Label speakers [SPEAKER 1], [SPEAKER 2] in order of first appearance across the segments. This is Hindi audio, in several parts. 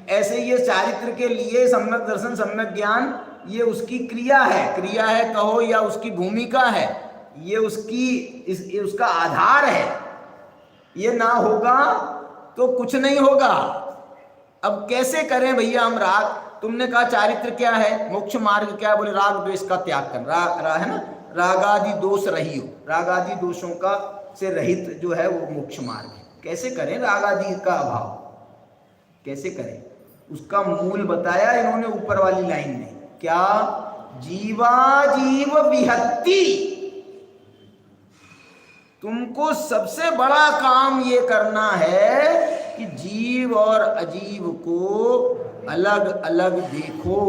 [SPEAKER 1] ऐसे ये चारित्र के लिए सम्यक दर्शन सम्यक ज्ञान ये उसकी क्रिया है कहो या उसकी भूमिका है, ये ये उसका आधार है। ये ना होगा तो कुछ नहीं होगा। अब कैसे करें भैया हम राग? तुमने कहा चारित्र क्या है, मोक्ष मार्ग क्या है? बोले राग द्वेष का त्याग कर है ना, रागादि दोष रहियो, रागादि दोषों का से रहित जो है वो मोक्ष मार्ग है। कैसे करें रागादि का अभाव, कैसे करें? उसका मूल बताया इन्होंने ऊपर वाली लाइन में। क्या? जीवा जीव विहत्ति। तुमको सबसे बड़ा काम ये करना है कि जीव और अजीव को अलग अलग देखो।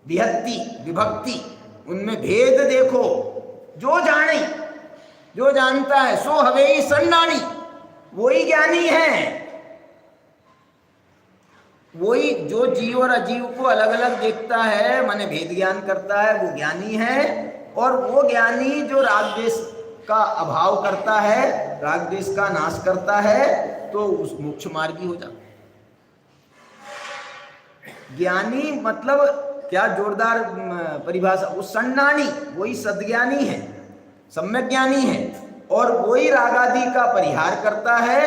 [SPEAKER 1] विहत्ति विभक्ति, उनमें भेद देखो। जो जाने, जो जानता है सो हवे ही सन्नानी, वही ज्ञानी है। वही जो जीव और अजीव को अलग अलग देखता है, माने भेद ज्ञान करता है, वो ज्ञानी है। और वो ज्ञानी जो राग द्वेष का अभाव करता है, राग द्वेष का नाश करता है, तो उस मोक्ष मार्गी हो जाता। ज्ञानी मतलब क्या जोरदार परिभाषा, वो सन्नानी, वही सद्ज्ञानी है, सम्यक ज्ञानी है, और वही रागादि का परिहार करता है,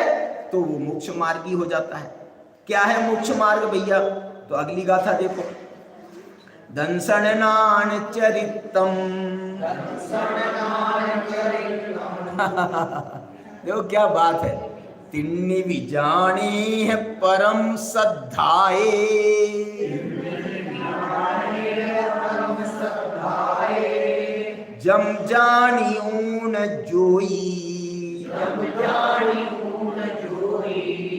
[SPEAKER 1] तो वो मोक्ष मार्गी हो जाता है। क्या है मोक्ष मार्ग भैया? तो अगली गाथा देखो। दंसननान चरितम देखो क्या बात है। तिन्नी भी जाने है परम सद्धाए, जम जानियून जोई,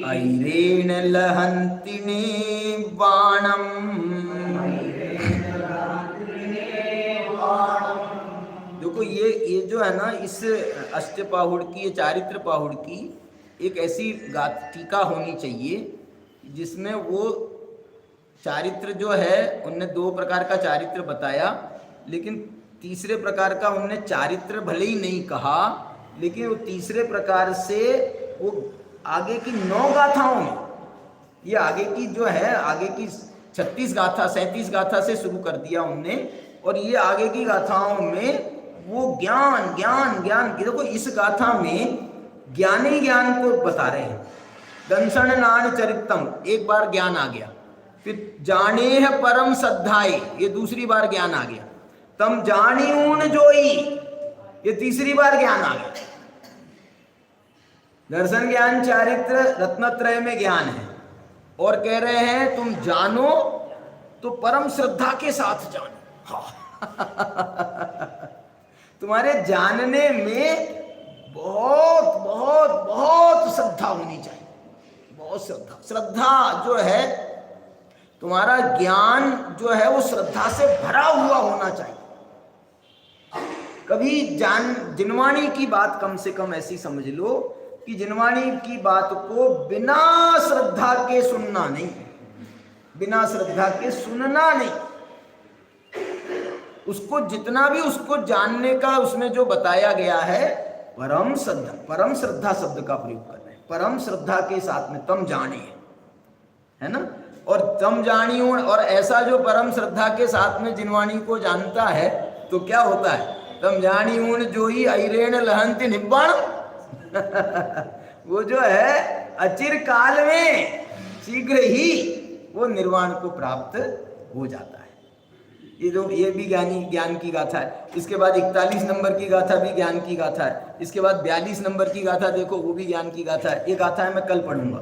[SPEAKER 1] ऐरेण लहंतिने बाणम। देखो ये जो है ना, इस अष्टपाहुड़ की, ये चारित्र पाहुड़ की एक ऐसी टीका होनी चाहिए जिसमें वो चारित्र जो है, उनने दो प्रकार का चारित्र बताया, लेकिन तीसरे प्रकार का उनने चारित्र भले ही नहीं कहा, लेकिन वो तीसरे प्रकार से वो आगे की 9 गाथाओं में, ये आगे की जो है, आगे की 36 गाथा 37 गाथा से शुरू कर दिया उनने, और ये आगे की गाथाओं में वो ज्ञान ज्ञान ज्ञान। देखो इस गाथा में ज्ञानी ज्ञान को बता रहे हैं। दंसन नान चरितम, एक बार ज्ञान आ गया। फिर जाने है परम सद्धाई, ये दूसरी बार ज्ञान आ गया। तम जानियून जोई, ये तीसरी बार ज्ञान आ गया। दर्शन ज्ञान चारित्र रत्नत्रय में ज्ञान है, और कह रहे हैं तुम जानो तो परम श्रद्धा के साथ जानो। तुम्हारे जानने में बहुत बहुत बहुत श्रद्धा होनी चाहिए, बहुत श्रद्धा। श्रद्धा जो है, तुम्हारा ज्ञान जो है वो श्रद्धा से भरा हुआ होना चाहिए। कभी जिनवाणी की बात कम से कम ऐसी समझ लो कि जिनवाणी की बात को बिना श्रद्धा के सुनना नहीं, बिना श्रद्धा के सुनना नहीं। उसको जितना भी उसको जानने का उसमें जो बताया गया है, परम श्रद्धा शब्द का प्रयोग कर रहे हैं। परम श्रद्धा के साथ में तम जाने है ना, और तम जानियो, और ऐसा जो परम श्रद्धा के साथ में जिनवाणी को जानता है, तो क्या होता है? तम जानियून जो ही ऐरेण लहंति निब्बाण। वो जो है अचिर काल में, शीघ्र ही वो निर्वाण को प्राप्त हो जाता है। ये भी ज्ञान की गाथा है। इसके बाद 41 नंबर की गाथा भी ज्ञान की गाथा है। इसके बाद 42 नंबर की गाथा देखो, वो भी ज्ञान की गाथा है। ये गाथा है मैं कल पढ़ूंगा।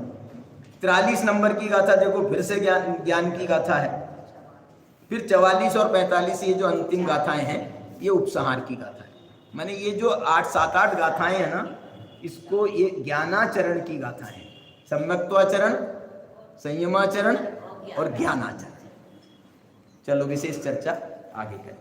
[SPEAKER 1] 43 नंबर की गाथा देखो, फिर से ज्ञान की गाथा है। फिर 44 और 45 ये जो अंतिम गाथाएं हैं, ये उपसंहार की गाथा है। माने ये जो 7-8 गाथाएं हैं ना, इसको ये ज्ञानाचरण की गाथा है। सम्यक्त्वाचरण, संयमाचरण और ज्ञानाचरण। चलो विशेष चर्चा आगे करें।